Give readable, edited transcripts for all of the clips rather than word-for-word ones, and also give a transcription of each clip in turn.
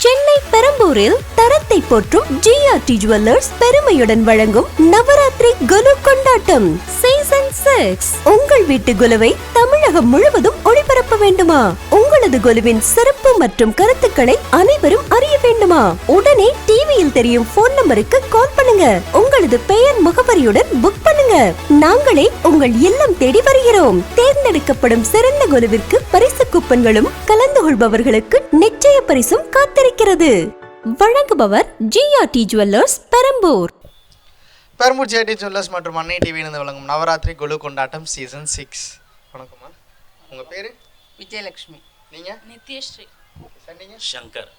சென்னை பெரம்பூரில் தரத்தை போற்றும் GRT jewellers பெருமையுடன் வழங்கும் நவராத்திரி குலு கொண்டாட்டம் சீசன் 6. உங்கள் வீட்டு குலுவை தமிழகம் முழுவதும் ஒளிபரப்ப வேண்டுமா? உங்களது குலுவின் சிறப்பு மற்றும் கருத்துக்களை அனைவரும் அறிய வேண்டுமா? உடனே டிவியில் தெரியும் போன் நம்பருக்கு கால் பண்ணுங்க. உங்களது பெயர் முகவரியுடன் புக் பண்ணுங்க. நாங்களே உங்கள் இல்லம் தேடி வருகிறோம். தேர்ந்தெடுக்கப்படும் சிறந்த குலுவிற்கு பரிசு கூப்பன்களும் கலந்து கொள்பவர்களுக்கு நிச்சய பரிசும் காத்திருக்கிறது. வழங்குபவர் GRT jewellers Perambur. Perambur GRT jewellers மற்றும் அன்னை டிவியிலிருந்து வழங்கும் நவராத்திரி குலு கொண்டாட்டம் சீசன் 6. வணக்கம்மா, உங்கள் பேர்? விஜயலட்சுமி. நீங்கள்? நித்யஸ்ரீ. நீங்கள்? சங்கர்.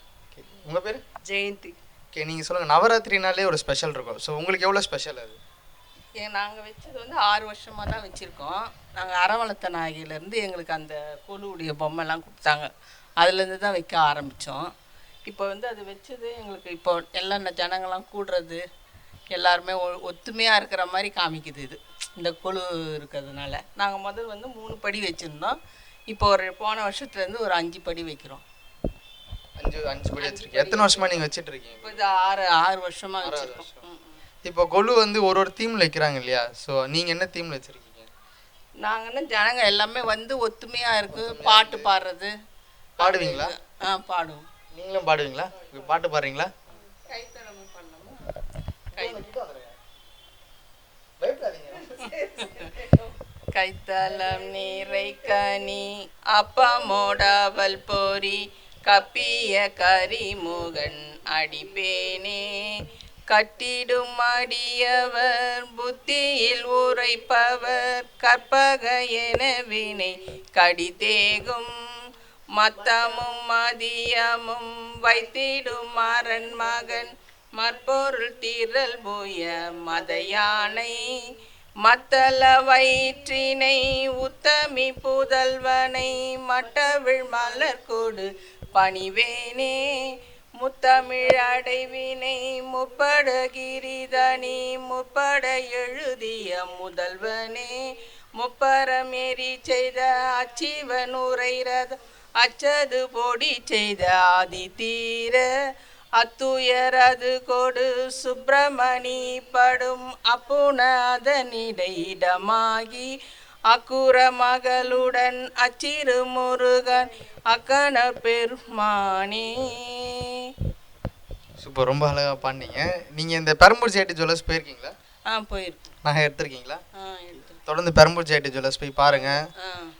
உங்கள் பேர்? ஜெயந்தி. ஓகே, நீங்கள் சொல்லுங்கள். நவராத்திரினாலே ஒரு ஸ்பெஷல் இருக்கும். ஸோ உங்களுக்கு எவ்வளோ ஸ்பெஷல் அது? நாங்கள் வச்சது வந்து 6 வருஷமாக தான் வச்சுருக்கோம். நாங்கள் அரவளத்த நாயகிலேருந்து எங்களுக்கு அந்த கொலுவுடைய பொம்மைலாம் கொடுத்தாங்க. அதுலேருந்து தான் வைக்க ஆரம்பித்தோம். இப்போ வந்து அது வச்சது எங்களுக்கு இப்போ எல்லாம் ஜனங்கள்லாம் கூடுறது எல்லாருமே ஒத்துமையாக இருக்கிற மாதிரி காமிக்குது. இது இந்த கொலு இருக்கிறதுனால நாங்கள் முதல் வந்து 3 படி வச்சுருந்தோம். இப்போ போன வருஷத்துலேருந்து ஒரு 5 படி வைக்கிறோம். 5 படி வச்சுருக்கீங்க. எத்தனை வருஷமாக நீங்கள் வச்சுட்டு இருக்கீங்க? இப்போ இது 6 வருஷமாக வச்சுருக்கோம். இப்போ கொலு வந்து ஒரு தீமில் வைக்கிறாங்க இல்லையா? ஸோ நீங்கள் என்ன தீமில் வச்சுருக்கீங்க? நாங்கள் ஜனங்க எல்லாமே வந்து ஒத்துமையாக இருக்குது. பாட்டு பாடுறது. பாடுவீங்களா? பாடுவோம். நீங்களும் பாடுவீங்களா? பாட்டு பாடுறீங்களா? கைத்தலம் நீரை கனி அப்பமோடாவல் போரி கப்பிய கரிமுகன் அடிப்பேனே கட்டிடும் அடியவர் புத்தியில் உரைப்பவர் கற்பக என வினை கடிதேகும் மத்தமும் மதியமும் வைத்திடும் மரன் மகன் மற்பொருள் தீரல் புய மதையானை மத்தள வயிற்றினை உத்தமி புதல்வனை மட்டவிழ் மலர் கொடு பணிவேனே முத்தமிழ் அடைவினை முப்பட கிரிதனி முப்பட எழுதிய முதல்வனே முப்பரம் எரி செய்த அச்சிவன் உரைரத அச்சது பொடி செய்த ஆதி தீர அத்துயரது கொடு சுப்பிரமணி படும் அப்புணதனிடையிடமாகி அக்குற மகளுடன் அச்சிறு முருகன் அக்கன பெருமானே. சூப்பர், ரொம்ப அழகாக பாடினீங்க. நீங்கள் இந்த பெரம்பூர் ஜிஆர்டி ஜுவல்லர்ஸ் போயிருக்கீங்களா? போயிருக்கேன். நகை எடுத்திருக்கீங்களா? தொடர்ந்து பெரம்பூர் ஜிஆர்டி ஜுவல்லர்ஸ் போய் பாருங்கள்.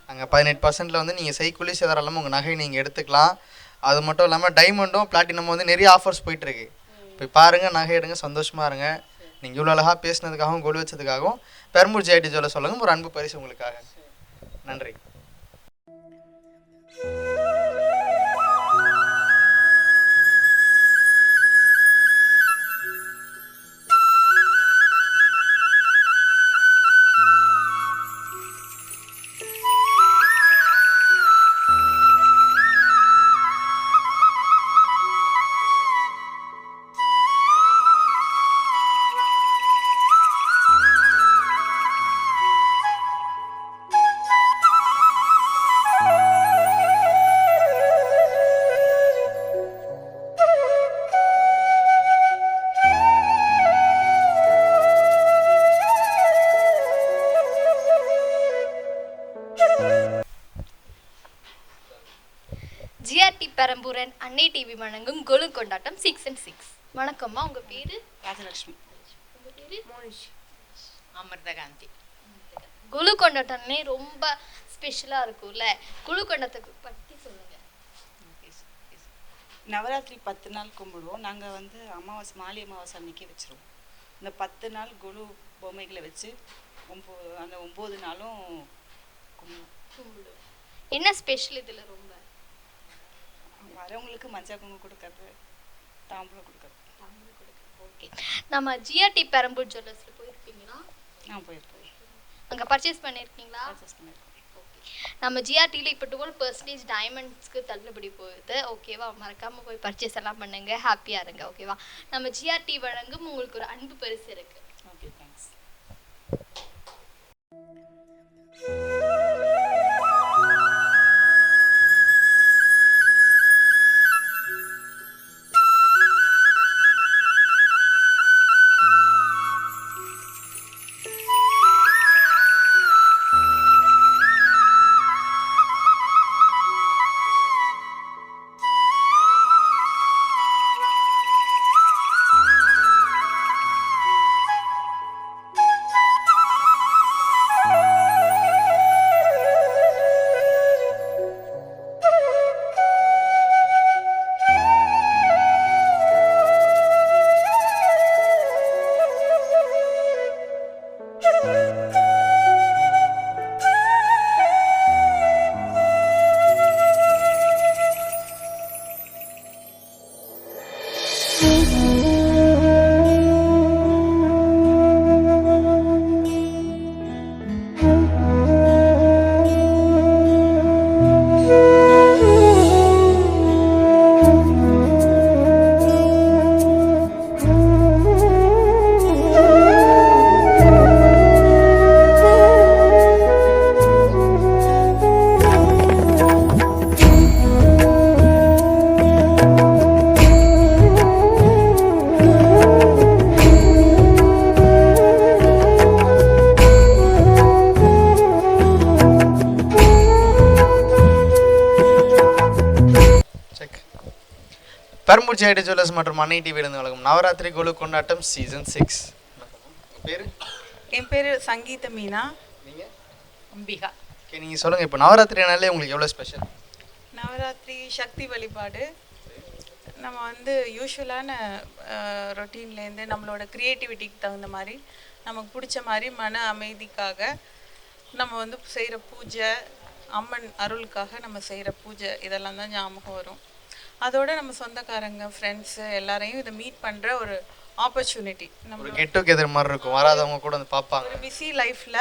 அங்கே 18% வந்து நீங்கள் செய்கூலி சேதாரம் இல்லாமல் உங்கள் நகை நீங்கள் எடுத்துக்கலாம். அது மட்டும் இல்லாமல் டைமண்டும் பிளாட்டினம் வந்து நிறைய ஆஃபர்ஸ் போயிட்டுருக்கு. போய் பாருங்கள், நகை எடுங்க, சந்தோஷமாக இருங்க. நீங்கள் இவ்வளோ அழகாக பேசினதுக்காகவும் கோல் வச்சதுக்காகவும் பெரம்பூர் ஜிஆர்டி ஜுவல்லர்ஸ் சொல்லுங்கள் ஒரு அன்பு பரிசு உங்களுக்காக. நன்றி. ஜிஆர்டி பெரம்பூரன் அன்னை டிவி வழங்கும் கொலு கொண்டாட்டம் சீசன் 6. வணக்கம்மா, உங்கள் பேர்? ராஜலட்சுமி. உங்கள் பேர்? மோனிஷ். அமிர்தகாந்தி. கொலு கொண்டாட்டம்னே ரொம்ப ஸ்பெஷலாக இருக்கும்ல, கொலு கொண்டாட்டத்தை பற்றி சொல்லுங்கள். நவராத்திரி 10 நாள் கும்பிடுவோம். நாங்கள் வந்து அமாவாசை மாலை அமாவாசை அன்றைக்கி வச்சுருவோம். இந்த 10 நாள் கொலு பொம்மைகளை வச்சு அந்த 9 நாளும் கும்பிடுவோம். என்ன ஸ்பெஷல் இதில்? ரொம்ப வரவங்களுக்கு மஞ்சள் குங்குமம் கொடுக்கறது, தாம்பூலம் கொடுக்கறது. ஓகே, நம்ம ஜிஆர்டி பெரம்பூர் ஜுவல்லர்ஸில் போயிருக்கீங்களா? நான் போயிருக்கேன். அங்கே பர்ச்சேஸ் பண்ணியிருக்கீங்களா? பர்ச்சேஸ் பண்ணியிருக்கேன். நம்ம ஜிஆர்டியில் இப்போ 12% டைமண்ட்ஸ்க்கு தள்ளுபடி போகுது. ஓகேவா, மறக்காமல் போய் பர்ச்சேஸ் எல்லாம் பண்ணுங்க, ஹாப்பியாக இருங்க. ஓகேவா, நம்ம ஜிஆர்டி வழங்கும் உங்களுக்கு ஒரு அன்பு பரிசு இருக்குது. Okay, thanks. Check. Perambur GRT jewellers மற்றும் அன்னை டிவியிலிருந்து வழங்கும் நவராத்திரி கொலு கொண்டாட்டம் சீசன் 6. பேர்? என் பேர் சங்கீத மீனா. நீங்கள்? அம்பிகா. ஓகே, நீங்கள் சொல்லுங்கள். இப்போ நவராத்திரினாலே உங்களுக்கு எவ்வளோ ஸ்பெஷல்? நவராத்திரி சக்தி வழிபாடு. நம்ம வந்து யூஸ்வலான ரொட்டீன்லேருந்து நம்மளோட க்ரியேட்டிவிட்டிக்கு தகுந்த மாதிரி நமக்கு பிடிச்ச மாதிரி மன அமைதிக்காக நம்ம வந்து செய்கிற பூஜை, அம்மன் அருளுக்காக நம்ம செய்கிற பூஜை, இதெல்லாம் தான் ஞாபகம் வரும். அதோட நம்ம சொந்தக்காரங்க, ஃப்ரெண்ட்ஸு எல்லாரையும் இதை மீட் பண்ணுற ஒரு ஆப்பர்ச்சுனிட்டி. நம்ம கெட் டுகெதர் மாதிரி இருக்கும், வராதவங்க கூட வந்து பார்ப்பாங்க. ஒரு பிஸி லைஃப்பில்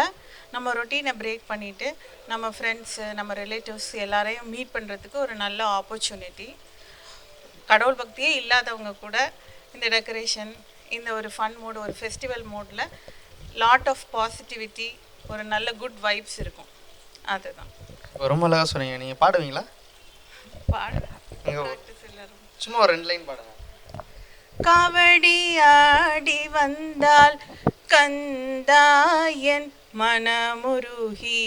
நம்ம ரொட்டீனை பிரேக் பண்ணிவிட்டு நம்ம ஃப்ரெண்ட்ஸு, நம்ம ரிலேட்டிவ்ஸ் எல்லாரையும் மீட் பண்ணுறதுக்கு ஒரு நல்ல ஆப்பர்ச்சுனிட்டி. கடவுள் பக்தியே இல்லாதவங்க கூட இந்த டெக்கரேஷன், இந்த ஒரு ஃபன் மோடு, ஒரு ஃபெஸ்டிவல் மோடில் லாட் ஆஃப் பாசிட்டிவிட்டி, ஒரு நல்ல குட் வைப்ஸ் இருக்கும். அதுதான். ரொம்ப அழகாக சொன்னீங்க. நீங்கள் பாடுவீங்களா? பாடுவேன். சும்மா ஒரு 2 லைன் பாடுங்க. காவடி ஆடி வந்தால் கந்தாயன் மனமுருகி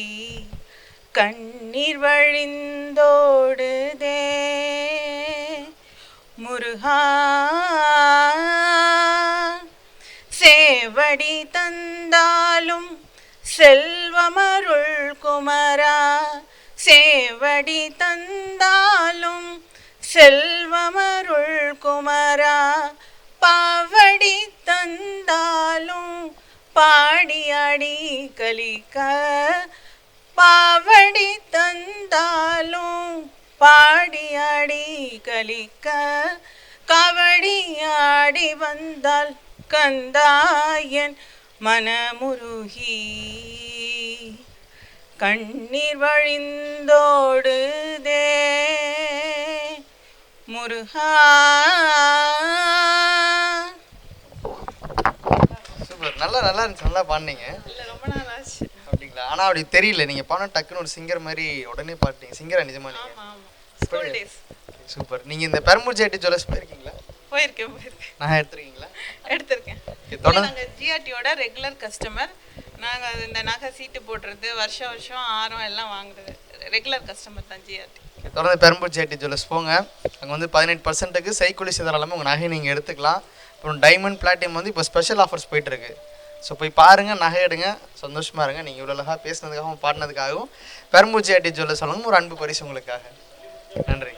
கண்ணீர் வழிந்தோடுதே முருகா, சேவடி தந்தாலும் செல்வமருள் குமரா, சேவடி தந்தாலும் செல்வமருள் குமரா, பாவடி தந்தாலும் பாடியாடி கலிக்க, பாவடி தந்தாலும் பாடியாடி கலிக்க, காவடி ஆடி வந்தால் கந்தாயன் மனமுருகி கண்ணீர் வழிந்தோடுதே முருகா. சூப்பர், நல்லா இருந்துச்சு, நல்லா பாடினீங்க. இல்லை, ரொம்ப நாள் ஆச்சு. அப்படிங்களா? ஆனால் அப்படி தெரியல, நீங்கள் பாடின டக்குன்னு ஒரு சிங்கர் மாதிரி உடனே பாட்டீங்க. சிங்கரா நிஜமா நீங்கள்? ஆமாம், ஸ்கூல் டேஸ். சூப்பர். நீங்கள் இந்த பெரம்பூர் ஜிஆர்டி ஜுவல்லர்ஸ் போயிருக்கீங்களா? போயிருக்கேன். நான் எடுத்துருக்கீங்களா? எடுத்திருக்கேன். தொடர்ந்து நாங்கள் ஜிஆர்டியோட ரெகுலர் கஸ்டமர். நாங்கள் இந்த நகை சீட்டு போடுறது, வருஷம் ஆரம் எல்லாம் வாங்குறது ரெகுலர் கஸ்டமர் தான் ஜிஆர்டி. தொடர்ந்து பெரம்பூர் ஜிஆர்டி ஜுவல்லர்ஸ் போங்க. அங்கே வந்து 18%க்கு செய்கூலி சேதாரம் உங்கள் நகை நீங்கள் எடுத்துக்கலாம். அப்புறம் டைமண்ட், பிளாட்டினம் வந்து இப்போ ஸ்பெஷல் ஆஃபர்ஸ் போயிட்டுருக்கு. ஸோ போய் பாருங்கள், நகை எடுங்க, சந்தோஷமாக இருங்க. நீங்கள் இவ்வளோ அழகாக பேசுனதுக்காகவும் பாடினதுக்காகவும் பெரம்பூர் ஜிஆர்டி ஜுவல்லர்ஸ் வழங்கும் ஒரு அன்பு பரிசு உங்களுக்காக. நன்றி.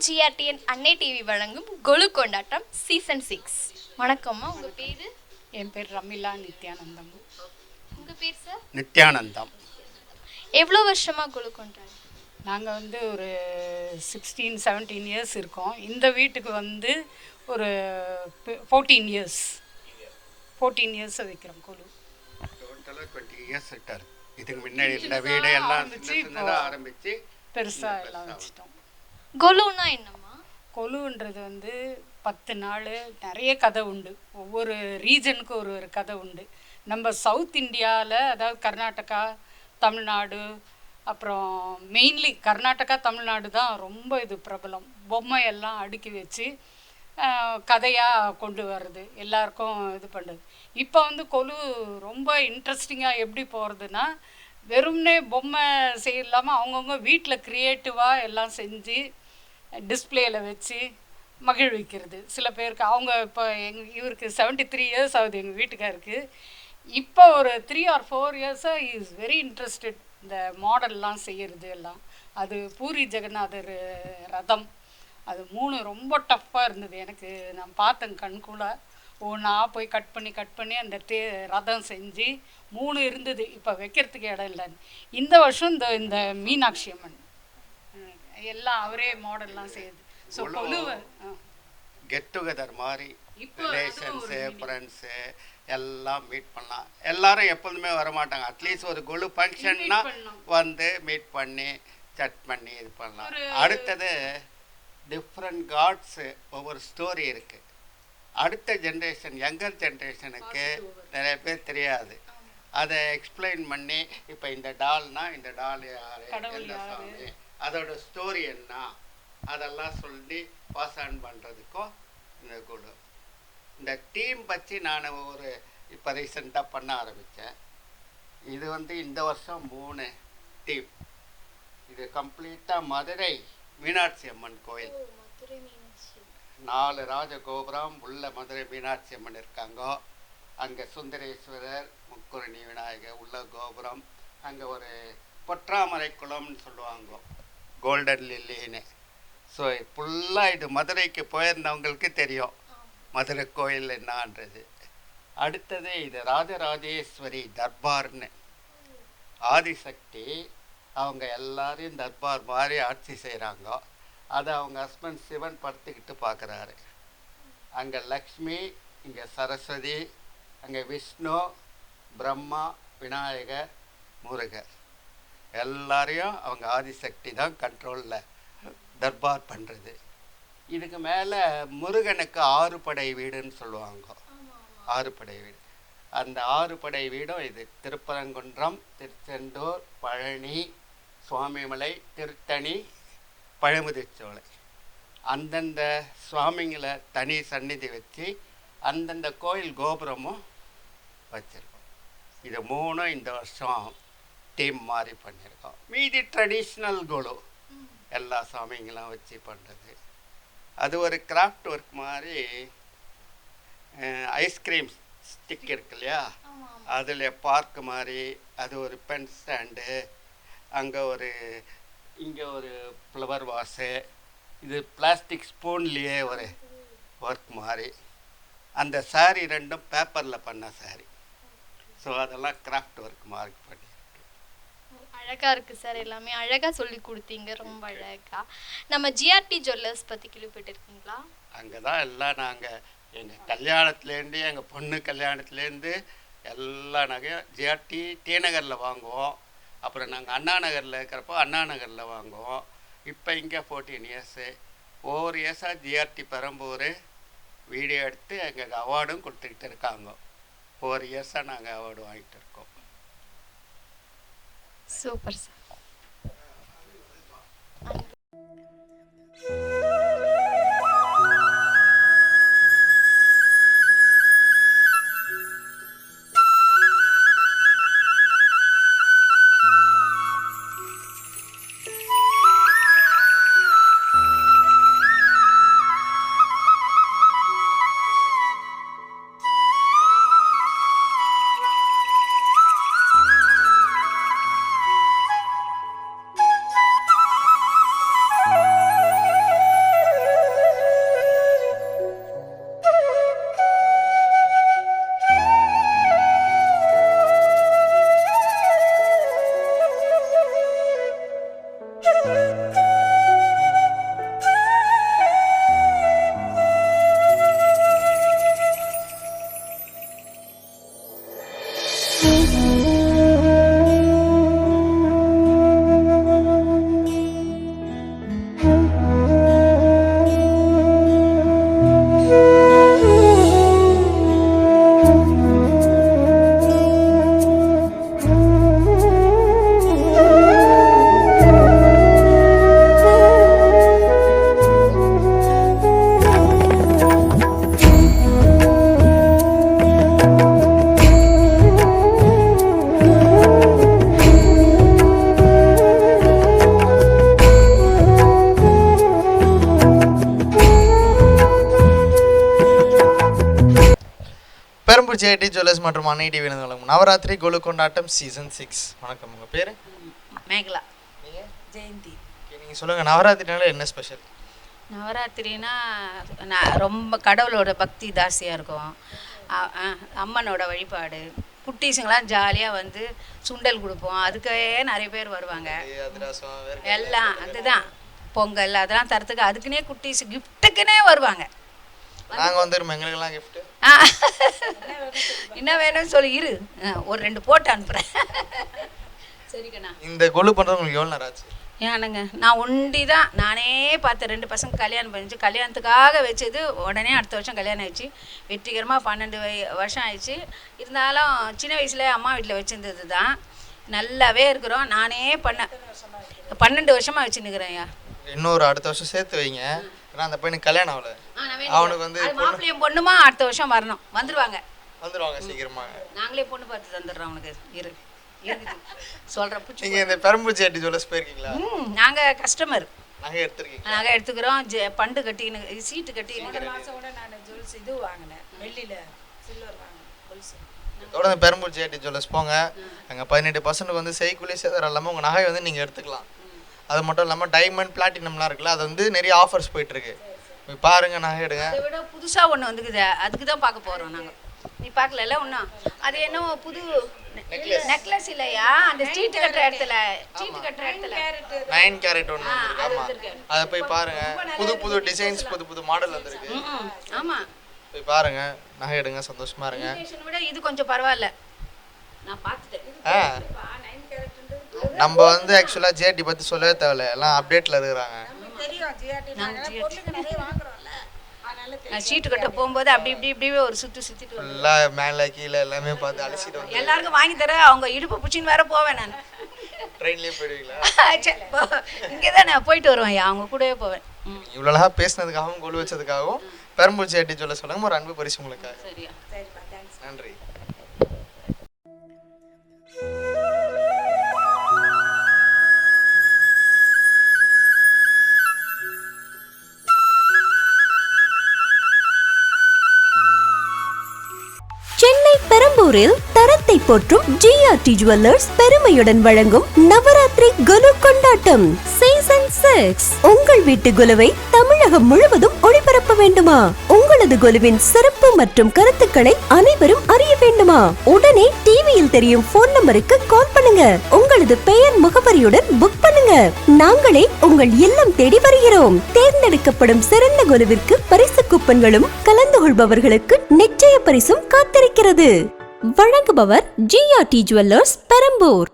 ஜிஆர்டிஎன் அன்னை டிவி வழங்கும் கொலு கொண்டாட்டம் சீசன் 6. வணக்கம்மா, உங்கள் பேர்? என் பேர் ரமிலா நித்யானந்தம். உங்கள் பேர் சார்? நித்யானந்தம். எவ்வளோ வருஷமாக கொலு கொண்டாட்டம்? நாங்கள் வந்து ஒரு 16-17 இயர்ஸ் இருக்கோம். இந்த வீட்டுக்கு வந்து ஒரு 14 இயர்ஸ் 14 இயர்ஸை வைக்கிறோம் கொலு. டோட்டலாக 20 இயர்ஸ் விட்டார். இதுக்கு முன்னாடி இருந்த வீடு எல்லாம் ஆரம்பித்து பெருசாக எல்லாம் வச்சுட்டோம். கொலுன்னா என்னம்மா? கொலுன்றது வந்து 10 நாள் நிறைய கதை உண்டு. ஒவ்வொரு ரீஜனுக்கும் ஒரு கதை உண்டு. நம்ம சவுத் இந்தியாவில், அதாவது கர்நாடகா, தமிழ்நாடு, அப்புறம் மெயின்லி கர்நாடகா தமிழ்நாடு தான் ரொம்ப இது பிரபலம். பொம்மையெல்லாம் அடுக்கி வச்சு கதையாக கொண்டு வர்றது, எல்லாருக்கும் இது பண்ணுறது. இப்போ வந்து கொலு ரொம்ப இன்ட்ரெஸ்டிங்காக எப்படி போகிறதுனா, வெறும்னே பொம்மை செய்யலாமல் அவங்கவுங்க வீட்டில் க்ரியேட்டிவாக எல்லாம் செஞ்சு டிஸ்பிளேயில் வச்சு மகிழ்விக்கிறது. சில பேருக்கு அவங்க இப்போ இவருக்கு 73 இயர்ஸ் ஆகுது எங்கள் வீட்டுக்காருக்கு. இப்போ ஒரு 3 or 4 இயர்ஸாக இஸ் வெரி இன்ட்ரெஸ்டட் இந்த மாடல்லாம் செய்கிறது எல்லாம். அது பூரி ஜெகநாதர் ரதம், அது 3 ரொம்ப டஃப்பாக இருந்தது எனக்கு. நான் பார்த்தேன் கண்குள்ள ஒன்றா போய் கட் பண்ணி அந்த ரதம் செஞ்சு 3 இருந்தது. இப்போ வைக்கிறதுக்கு இடம் இல்லைன்னு இந்த வருஷம் இந்த மீனாட்சி அம்மன் எல்லாம் அவரே மாடல்லாம் செய்யுது. ஸோ கொலுவை கெட் டுகெதர் மாதிரி ரிலேஷன்ஸு ஃப்ரெண்ட்ஸு எல்லாம் மீட் பண்ணலாம். எல்லாரும் எப்போதுமே வரமாட்டாங்க. அட்லீஸ்ட் ஒரு கொலு ஃபங்க்ஷன்னா வந்து மீட் பண்ணி சட் பண்ணி இது பண்ணலாம். அடுத்தது டிஃப்ரெண்ட் காட்ஸு ஒவ்வொரு ஸ்டோரி இருக்குது. அடுத்த ஜென்ரேஷன், யங்கர் ஜென்ரேஷனுக்கு நிறைய பேர் தெரியாது. அதை எக்ஸ்பிளைன் பண்ணி இப்போ இந்த டால்னா இந்த டால் யார், எந்த சாமி, அதோட ஸ்டோரி என்ன, அதெல்லாம் சொல்லி பாஸ் ஆன் பண்ணுறதுக்கும் இந்த குழு. இந்த டீம் பற்றி நான் ஒரு இப்போ ரீசெண்டாக பண்ண ஆரம்பித்தேன். இது வந்து இந்த வருஷம் 3 டீம். இது கம்ப்ளீட்டாக மதுரை மீனாட்சி அம்மன் கோயில். 4 ராஜகோபுரம் உள்ள மதுரை மீனாட்சி அம்மன் இருக்காங்க. அங்கே சுந்தரேஸ்வரர், முக்குரணி விநாயகர் உள்ள கோபுரம். அங்கே ஒரு பொற்றாமரை குளம்னு சொல்லுவாங்க, கோல்டன் லில்லின்னு. ஸோ ஃபுல்லாக இது மதுரைக்கு போயிருந்தவங்களுக்கு தெரியும் மதுரை கோயில் என்னான்றது. அடுத்தது இது ராஜராஜேஸ்வரி தர்பார்னு, ஆதிசக்தி அவங்க எல்லாரையும் தர்பார் மாதிரி ஆட்சி செய்கிறாங்க. அதை அவங்க ஹஸ்பண்ட் சிவன் படுத்துக்கிட்டு பார்க்குறாரு. அங்கே லக்ஷ்மி, இங்கே சரஸ்வதி, அங்கே விஷ்ணு, பிரம்மா, விநாயகர், முருகர் எல்லாரையும் அவங்க ஆதிசக்தி தான் கண்ட்ரோலில் தர்பார் பண்ணுறது. இதுக்கு மேலே முருகனுக்கு 6 படை வீடுன்னு சொல்லுவாங்க. 6 படை வீடு. அந்த 6 படை வீடும் இது திருப்பரங்குன்றம், திருச்செந்தூர், பழனி, சுவாமிமலை, திருத்தணி, பழமுதிர்ச்சோலை. அந்தந்த சுவாமிங்களை தனி சந்நிதி வச்சு அந்தந்த கோயில் கோபுரமும் வச்சுருக்கோம். இது 3 இந்த வருஷம் டீம் மாதிரி பண்ணியிருக்கோம். மீதி ட்ரெடிஷ்னல் கொலு எல்லா சாமிங்களும் வச்சு பண்ணுறது. அது ஒரு கிராஃப்ட் ஒர்க் மாதிரி. ஐஸ்கிரீம் ஸ்டிக் இருக்கு இல்லையா, அதில் பார்க் மாதிரி அது ஒரு பென் ஸ்டாண்டு, அங்கே இங்கே ஒரு ஃப்ளவர் வாஷு, இது பிளாஸ்டிக் ஸ்பூன்லேயே ஒரு ஒர்க் மாதிரி. அந்த சாரீ 2ம் பேப்பரில் பண்ண சாரீ. ஸோ அதெல்லாம் கிராஃப்ட் ஒர்க் மாதிரி பண்ணி. அழகாக இருக்குது சார், எல்லாமே அழகாக சொல்லி கொடுத்தீங்க, ரொம்ப அழகாக. நம்ம ஜிஆர்டி ஜுவல்லர்ஸ் பற்றி கேள்விப்பட்டிருக்கீங்களா? அங்கே தான் எல்லாம் நாங்கள் எங்கள் கல்யாணத்துலேருந்து, எங்கள் பொண்ணு கல்யாணத்துலேருந்து எல்லா நகையும் ஜிஆர்டி டி நகரில் வாங்குவோம். அப்புறம் நாங்கள் அண்ணா நகரில் இருக்கிறப்போ அண்ணா நகரில் வாங்குவோம். இப்போ இங்கே 14 இயர்ஸு. ஒவ்வொரு இயர்ஸாக ஜிஆர்டி பெரம்பூர் வீடியோ எடுத்து எங்களுக்கு அவார்டும் கொடுத்துக்கிட்டு இருக்காங்க. 4 இயர்ஸாக நாங்கள் அவார்டு வாங்கிட்டு இருக்கோம். Super sir. Perambur JD Jewellers மற்றும் அன்னை டிவி வழங்கும் நவராத்திரி கொலு கொண்டாட்டம் சீசன் 6. வணக்கம், உங்கள் பேர்? மேகலா. நீங்கள்? ஜெயந்தி. ஓகே, நீங்கள் சொல்லுங்கள், நவராத்திரினால என்ன ஸ்பெஷல்? நவராத்திரினா நான் ரொம்ப கடவுளோட பக்தி ஜாஸ்தியாக இருக்கும். அம்மனோட வழிபாடு, குட்டீஸுங்களாம் ஜாலியாக வந்து சுண்டல் கொடுப்போம், அதுக்கே நிறைய பேர் வருவாங்க. எல்லாம் அதுதான் பொங்கல் அதெல்லாம் தரத்துக்கு அதுக்குன்னே குட்டீஸ் கிஃப்ட்டுக்குன்னே வருவாங்க. நாங்கள் வந்துருவோம், எங்களுக்கெல்லாம் கிஃப்ட்டு. என்ன வேணும்னு சொல்லி இரு, ஒரு 2 போட்டு அனுப்புகிறேன். சரிக்கண்ணா. இந்த கொலு பண்ணுறது உங்களுக்கு எவ்வளோ நேரம் ஆச்சு? ஏனுங்க நான் ஒண்டி தான் நானே பார்த்தேன். 2 பசங்க கல்யாணம் பண்ணிச்சு, கல்யாணத்துக்காக வச்சது. உடனே அடுத்த வருஷம் கல்யாணம் ஆயிடுச்சு. வெற்றிகரமாக 12 வருஷம் ஆயிடுச்சு. இருந்தாலும் சின்ன வயசுல அம்மா வீட்டில் வச்சுருந்தது தான். நல்லாவே இருக்கிறோம். நானே 12 வருஷமாக வச்சுன்னுக்கிறேன். ஐயா இன்னொரு அடுத்த வருஷம் சேர்த்து வைங்க. ஏன்னா அந்த பையனுக்கு கல்யாணம் ஆகல. அவனுக்கு வந்து மாப்பிள்ளையும் பொண்ணுமா அடுத்த வருஷம் வரணும். வந்துடுவாங்க சீக்கிரமா. நாங்களே பொண்ணு பார்த்து தந்துடுறோம் அவனுக்கு. சொல்கிறேன். நீங்கள் இந்த பெரம்பூர் ஜேடி ஜுவல்லர்ஸ் போயிருக்கீங்களா? நாங்கள் கஸ்டமர். நகை எடுத்துருக்கீங்க? நகை எடுத்துக்கிறோம். பண்டு கட்டின்னு சீட்டு கட்டி மாதம் நான் ஜுவல்ஸ் இது வாங்கினேன், வெள்ளியில் சில்வர் வாங்கினேன். தொடர்ந்து பெரம்பூர் ஜேடி ஜுவல்லர்ஸ் போங்க. அங்கே 18% வந்து செய்கூலி சேதாரம் இல்லாமல் உங்கள் நகை வந்து நீங்கள் எடுத்துக்கலாம். அது மட்டும் இல்லாமல் டைமண்ட் பிளாட்டினம்லாம் இருக்குல்ல, அது வந்து நிறைய ஆஃபர்ஸ் போயிட்டுருக்கு. போய் பாருங்கள், நகை எடுங்க. அதை விட புதுசாக ஒன்று வந்துக்குது, அதுக்கு தான் பார்க்க போகிறோம் நாங்கள். நீ பார்க்கல ஒன்றும். அது என்ன புது நெக்லஸ் இல்லையா? அந்த சீட்டு கட்டுற இடத்துல 9 கேரட் ஒன்று வந்துருக்கு. ஆமாம், அதை போய் பாருங்கள். புது டிசைன்ஸ், புது மாடல் வந்துருக்கு. ஆமாம், போய் பாருங்கள், நகை எடுங்க, சந்தோஷமா இருங்க. விட இது கொஞ்சம் பரவாயில்ல, நான் பார்த்துட்டேன். நம்ம வந்து ஆக்சுவலாக ஜிஆர்டி பற்றி சொல்லவே தேவையில்ல, எல்லாம் அப்டேட்டில் இருக்கிறாங்க. சீட்டு கட்ட போகும்போது இப்படியே ஒரு சுற்றிட்டு ஃபுல்லாக மேலே கீழே எல்லாமே பார்த்து அலசிட்டு வந்து எல்லாருக்கும் வாங்கி தர. அவங்க இடுப்பு பிடிச்சின்னு வேற போவேன். நான் ட்ரெயின்லேயே போயிடுவீங்களா? இங்கே தான் நான் போயிட்டு வருவேன். அவங்க கூடவே போவேன். இவ்வளோலாம் பேசினதுக்காகவும் கொலு வச்சதுக்காகவும் பெரம்பூர் ஜேடி சொல்ல சொல்லுங்க. ஒரு அன்பு பரிசு உங்களுக்காக. சரியா? நன்றி. சென்னை பெரம்பூரில் தரத்தை போற்றும் ஜிஆர்டி ஜுவல்லர்ஸ் பெருமையுடன் வழங்கும் நவராத்திரி கொலு கொண்டாட்டம் சீசன் 6. உங்கள் வீட்டு கொலுவை தமிழகம் முழுவதும் ஒளிபரப்ப வேண்டுமா? உங்களது கொலுவின் சிறப்பு மற்றும் கருத்துக்களை அனைவரும் அறிய வேண்டுமா? உடனே டிவியில் தெரியும் போன் நம்பருக்கு கால் பண்ணுங்க. உங்களது பெயர் முகவரியுடன் புக் பண்ணுங்க. நாங்களே உங்கள் இல்லம் தேடி வருகிறோம். தேர்ந்தெடுக்கப்படும் சிறந்த கொலுவிற்கு பரிசு கூப்பன்களும் கலந்து கொள்பவர்களுக்கு நிச்சய பரிசும் காத்திருக்கிறது. வழங்குபவர் ஜிஆர்டி ஜுவல்லர்ஸ் பெரம்பூர்.